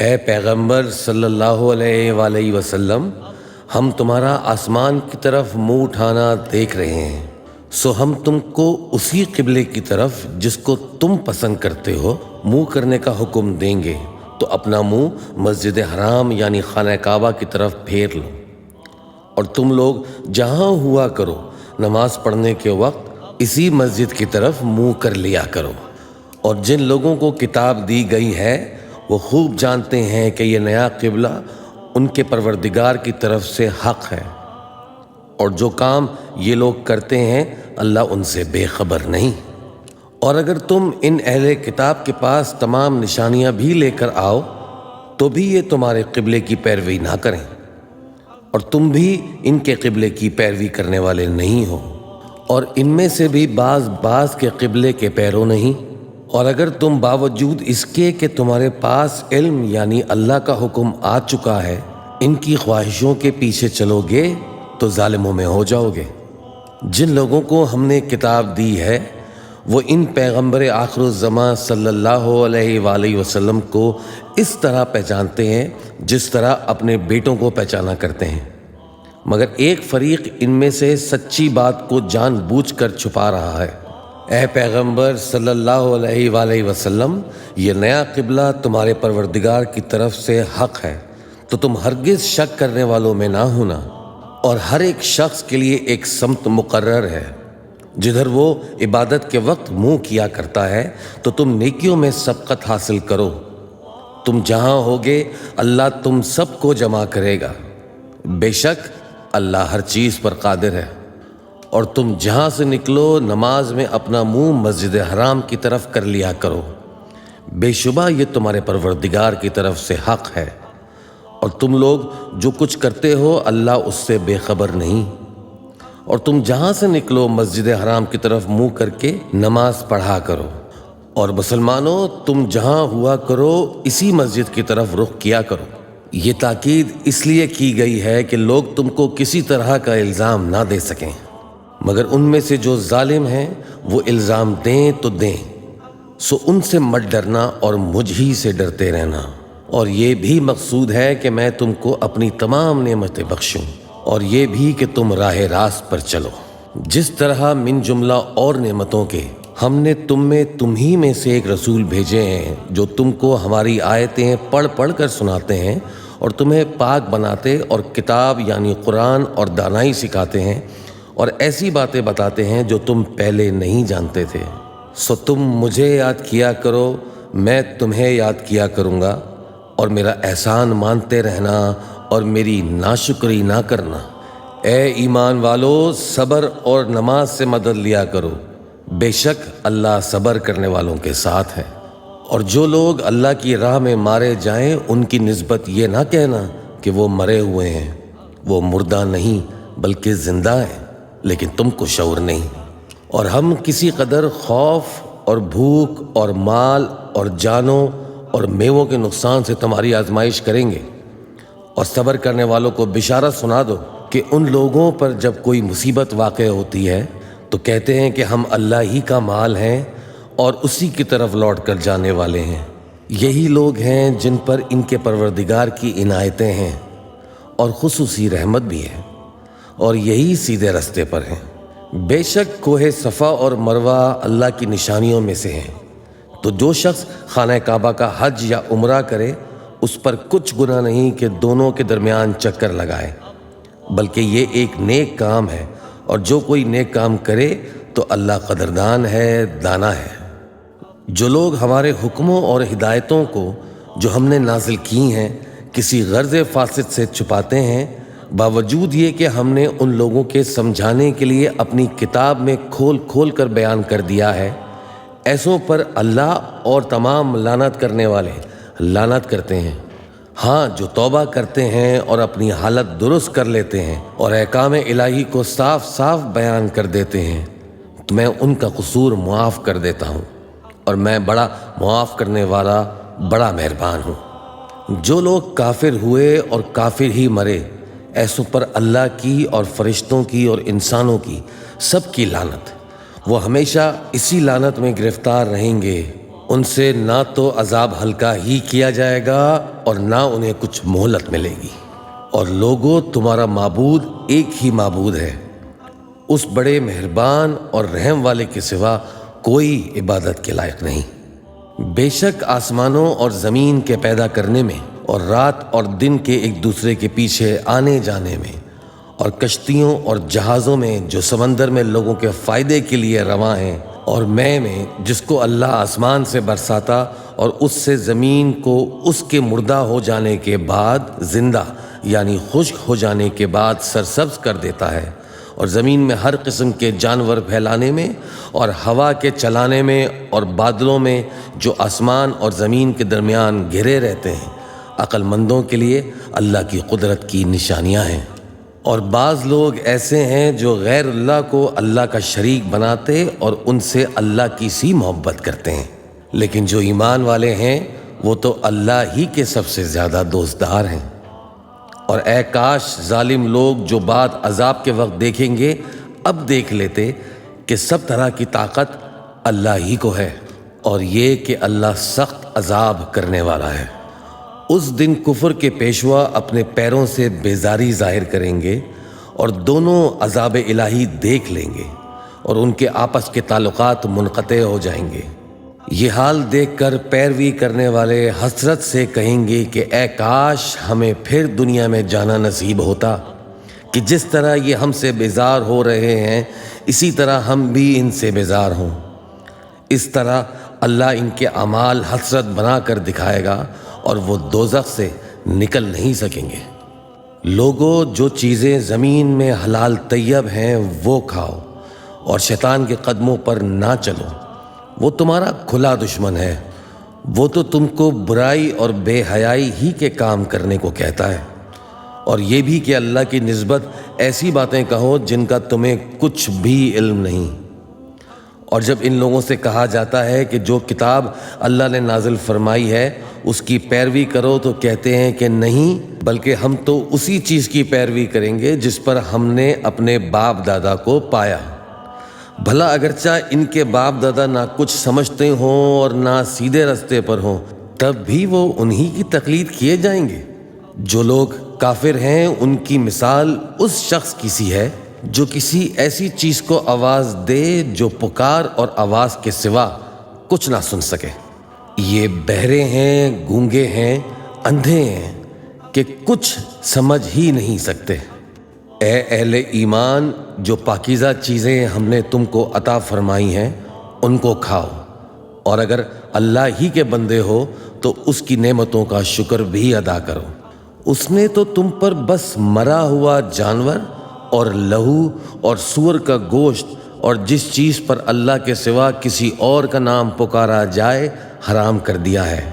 اے پیغمبر صلی اللہ علیہ وآلہ وسلم، ہم تمہارا آسمان کی طرف منہ اٹھانا دیکھ رہے ہیں، سو ہم تم کو اسی قبلے کی طرف جس کو تم پسند کرتے ہو منہ کرنے کا حکم دیں گے، تو اپنا منہ مسجد حرام یعنی خانہ کعبہ کی طرف پھیر لو، اور تم لوگ جہاں ہوا کرو نماز پڑھنے کے وقت اسی مسجد کی طرف منہ کر لیا کرو۔ اور جن لوگوں کو کتاب دی گئی ہے وہ خوب جانتے ہیں کہ یہ نیا قبلہ ان کے پروردگار کی طرف سے حق ہے، اور جو کام یہ لوگ کرتے ہیں اللہ ان سے بے خبر نہیں۔ اور اگر تم ان اہل کتاب کے پاس تمام نشانیاں بھی لے کر آؤ تو بھی یہ تمہارے قبلے کی پیروی نہ کریں، اور تم بھی ان کے قبلے کی پیروی کرنے والے نہیں ہو، اور ان میں سے بھی بعض کے قبلے کے پیرو نہیں۔ اور اگر تم باوجود اس کے کہ تمہارے پاس علم یعنی اللہ کا حکم آ چکا ہے ان کی خواہشوں کے پیچھے چلو گے تو ظالموں میں ہو جاؤ گے۔ جن لوگوں کو ہم نے کتاب دی ہے وہ ان پیغمبر آخر الزماں صلی اللہ علیہ وآلہ وسلم کو اس طرح پہچانتے ہیں جس طرح اپنے بیٹوں کو پہچانا کرتے ہیں، مگر ایک فریق ان میں سے سچی بات کو جان بوجھ کر چھپا رہا ہے۔ اے پیغمبر صلی اللہ علیہ وآلہ وسلم، یہ نیا قبلہ تمہارے پروردگار کی طرف سے حق ہے، تو تم ہرگز شک کرنے والوں میں نہ ہونا، اور ہر ایک شخص کے لیے ایک سمت مقرر ہے جدھر وہ عبادت کے وقت منہ کیا کرتا ہے، تو تم نیکیوں میں سبقت حاصل کرو۔ تم جہاں ہوگے اللہ تم سب کو جمع کرے گا، بے شک اللہ ہر چیز پر قادر ہے۔ اور تم جہاں سے نکلو نماز میں اپنا منہ مسجد حرام کی طرف کر لیا کرو، بے شبہ یہ تمہارے پروردگار کی طرف سے حق ہے، اور تم لوگ جو کچھ کرتے ہو اللہ اس سے بے خبر نہیں۔ اور تم جہاں سے نکلو مسجد حرام کی طرف منہ کر کے نماز پڑھا کرو، اور مسلمانوں تم جہاں ہوا کرو اسی مسجد کی طرف رخ کیا کرو۔ یہ تاکید اس لیے کی گئی ہے کہ لوگ تم کو کسی طرح کا الزام نہ دے سکیں، مگر ان میں سے جو ظالم ہیں وہ الزام دیں تو دیں، سو ان سے مت ڈرنا اور مجھ ہی سے ڈرتے رہنا۔ اور یہ بھی مقصود ہے کہ میں تم کو اپنی تمام نعمتیں بخشوں، اور یہ بھی کہ تم راہ راست پر چلو۔ جس طرح من جملہ اور نعمتوں کے ہم نے تم ہی میں سے ایک رسول بھیجے ہیں جو تم کو ہماری آیتیں پڑھ پڑھ کر سناتے ہیں اور تمہیں پاک بناتے اور کتاب یعنی قرآن اور دانائی سکھاتے ہیں، اور ایسی باتیں بتاتے ہیں جو تم پہلے نہیں جانتے تھے۔ سو تم مجھے یاد کیا کرو، میں تمہیں یاد کیا کروں گا، اور میرا احسان مانتے رہنا اور میری ناشکری نہ کرنا۔ اے ایمان والو، صبر اور نماز سے مدد لیا کرو، بے شک اللہ صبر کرنے والوں کے ساتھ ہے۔ اور جو لوگ اللہ کی راہ میں مارے جائیں ان کی نسبت یہ نہ کہنا کہ وہ مرے ہوئے ہیں، وہ مردہ نہیں بلکہ زندہ ہیں، لیکن تم کو شعور نہیں۔ اور ہم کسی قدر خوف اور بھوک اور مال اور جانوں اور میووں کے نقصان سے تمہاری آزمائش کریں گے، اور صبر کرنے والوں کو بشارت سنا دو کہ ان لوگوں پر جب کوئی مصیبت واقع ہوتی ہے تو کہتے ہیں کہ ہم اللہ ہی کا مال ہیں اور اسی کی طرف لوٹ کر جانے والے ہیں۔ یہی لوگ ہیں جن پر ان کے پروردگار کی عنایتیں ہیں اور خصوصی رحمت بھی ہے، اور یہی سیدھے رستے پر ہیں۔ بے شک کوہ صفا اور مروہ اللہ کی نشانیوں میں سے ہیں، تو جو شخص خانہ کعبہ کا حج یا عمرہ کرے اس پر کچھ گناہ نہیں کہ دونوں کے درمیان چکر لگائے، بلکہ یہ ایک نیک کام ہے، اور جو کوئی نیک کام کرے تو اللہ قدردان ہے، دانا ہے۔ جو لوگ ہمارے حکموں اور ہدایتوں کو جو ہم نے نازل کی ہیں کسی غرض فاسد سے چھپاتے ہیں، باوجود یہ کہ ہم نے ان لوگوں کے سمجھانے کے لیے اپنی کتاب میں کھول کھول کر بیان کر دیا ہے، ایسوں پر اللہ اور تمام لعنت کرنے والے لعنت کرتے ہیں۔ ہاں، جو توبہ کرتے ہیں اور اپنی حالت درست کر لیتے ہیں اور احکام الہی کو صاف صاف بیان کر دیتے ہیں تو میں ان کا قصور معاف کر دیتا ہوں، اور میں بڑا معاف کرنے والا بڑا مہربان ہوں۔ جو لوگ کافر ہوئے اور کافر ہی مرے، ایسوں پر اللہ کی اور فرشتوں کی اور انسانوں کی سب کی لعنت، وہ ہمیشہ اسی لعنت میں گرفتار رہیں گے، ان سے نہ تو عذاب ہلکا ہی کیا جائے گا اور نہ انہیں کچھ مہلت ملے گی۔ اور لوگوں، تمہارا معبود ایک ہی معبود ہے، اس بڑے مہربان اور رحم والے کے سوا کوئی عبادت کے لائق نہیں۔ بے شک آسمانوں اور زمین کے پیدا کرنے میں اور رات اور دن کے ایک دوسرے کے پیچھے آنے جانے میں اور کشتیوں اور جہازوں میں جو سمندر میں لوگوں کے فائدے کے لیے رواں ہیں، اور میں جس کو اللہ آسمان سے برساتا اور اس سے زمین کو اس کے مردہ ہو جانے کے بعد زندہ یعنی خشک ہو جانے کے بعد سرسبز کر دیتا ہے، اور زمین میں ہر قسم کے جانور پھیلانے میں اور ہوا کے چلانے میں اور بادلوں میں جو آسمان اور زمین کے درمیان گھرے رہتے ہیں، عقل مندوں کے لیے اللہ کی قدرت کی نشانیاں ہیں۔ اور بعض لوگ ایسے ہیں جو غیر اللہ کو اللہ کا شریک بناتے اور ان سے اللہ کی سی محبت کرتے ہیں، لیکن جو ایمان والے ہیں وہ تو اللہ ہی کے سب سے زیادہ دوستدار ہیں۔ اور اے کاش ظالم لوگ جو بات عذاب کے وقت دیکھیں گے اب دیکھ لیتے کہ سب طرح کی طاقت اللہ ہی کو ہے، اور یہ کہ اللہ سخت عذاب کرنے والا ہے۔ اس دن کفر کے پیشوا اپنے پیروں سے بیزاری ظاہر کریں گے اور دونوں عذاب الہی دیکھ لیں گے اور ان کے آپس کے تعلقات منقطع ہو جائیں گے۔ یہ حال دیکھ کر پیروی کرنے والے حسرت سے کہیں گے کہ اے کاش ہمیں پھر دنیا میں جانا نصیب ہوتا کہ جس طرح یہ ہم سے بیزار ہو رہے ہیں اسی طرح ہم بھی ان سے بیزار ہوں۔ اس طرح اللہ ان کے اعمال حسرت بنا کر دکھائے گا اور وہ دوزخ سے نکل نہیں سکیں گے۔ لوگوں، جو چیزیں زمین میں حلال طیب ہیں وہ کھاؤ اور شیطان کے قدموں پر نہ چلو، وہ تمہارا کھلا دشمن ہے، وہ تو تم کو برائی اور بے حیائی ہی کے کام کرنے کو کہتا ہے، اور یہ بھی کہ اللہ کی نسبت ایسی باتیں کہو جن کا تمہیں کچھ بھی علم نہیں۔ اور جب ان لوگوں سے کہا جاتا ہے کہ جو کتاب اللہ نے نازل فرمائی ہے اس کی پیروی کرو تو کہتے ہیں کہ نہیں، بلکہ ہم تو اسی چیز کی پیروی کریں گے جس پر ہم نے اپنے باپ دادا کو پایا۔ بھلا اگرچہ ان کے باپ دادا نہ کچھ سمجھتے ہوں اور نہ سیدھے رستے پر ہوں تب بھی وہ انہی کی تقلید کیے جائیں گے۔ جو لوگ کافر ہیں ان کی مثال اس شخص کی سی ہے جو کسی ایسی چیز کو آواز دے جو پکار اور آواز کے سوا کچھ نہ سن سکے۔ یہ بہرے ہیں، گونگے ہیں، اندھے ہیں کہ کچھ سمجھ ہی نہیں سکتے۔ اے اہل ایمان، جو پاکیزہ چیزیں ہم نے تم کو عطا فرمائی ہیں ان کو کھاؤ، اور اگر اللہ ہی کے بندے ہو تو اس کی نعمتوں کا شکر بھی ادا کرو۔ اس نے تو تم پر بس مرا ہوا جانور اور لہو اور سور کا گوشت اور جس چیز پر اللہ کے سوا کسی اور کا نام پکارا جائے حرام کر دیا ہے۔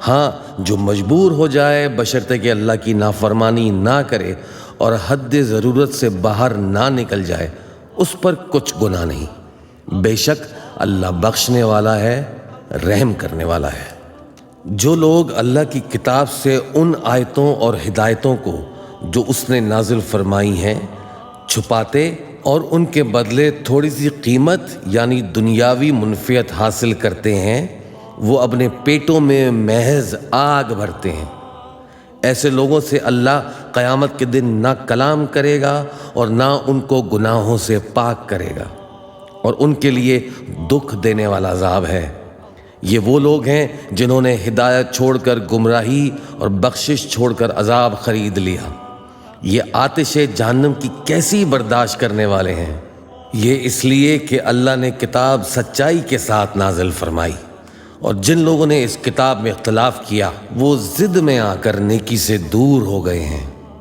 ہاں، جو مجبور ہو جائے بشرطے کہ اللہ کی نافرمانی نہ کرے اور حد ضرورت سے باہر نہ نکل جائے اس پر کچھ گناہ نہیں۔ بے شک اللہ بخشنے والا ہے، رحم کرنے والا ہے۔ جو لوگ اللہ کی کتاب سے ان آیتوں اور ہدایتوں کو جو اس نے نازل فرمائی ہیں چھپاتے اور ان کے بدلے تھوڑی سی قیمت یعنی دنیاوی منفعت حاصل کرتے ہیں، وہ اپنے پیٹوں میں محض آگ بھرتے ہیں۔ ایسے لوگوں سے اللہ قیامت کے دن نہ کلام کرے گا اور نہ ان کو گناہوں سے پاک کرے گا، اور ان کے لیے دکھ دینے والا عذاب ہے۔ یہ وہ لوگ ہیں جنہوں نے ہدایت چھوڑ کر گمراہی اور بخشش چھوڑ کر عذاب خرید لیا۔ یہ آتش جہنم کی کیسی برداشت کرنے والے ہیں۔ یہ اس لیے کہ اللہ نے کتاب سچائی کے ساتھ نازل فرمائی، اور جن لوگوں نے اس کتاب میں اختلاف کیا وہ ضد میں آ کر نیکی سے دور ہو گئے ہیں۔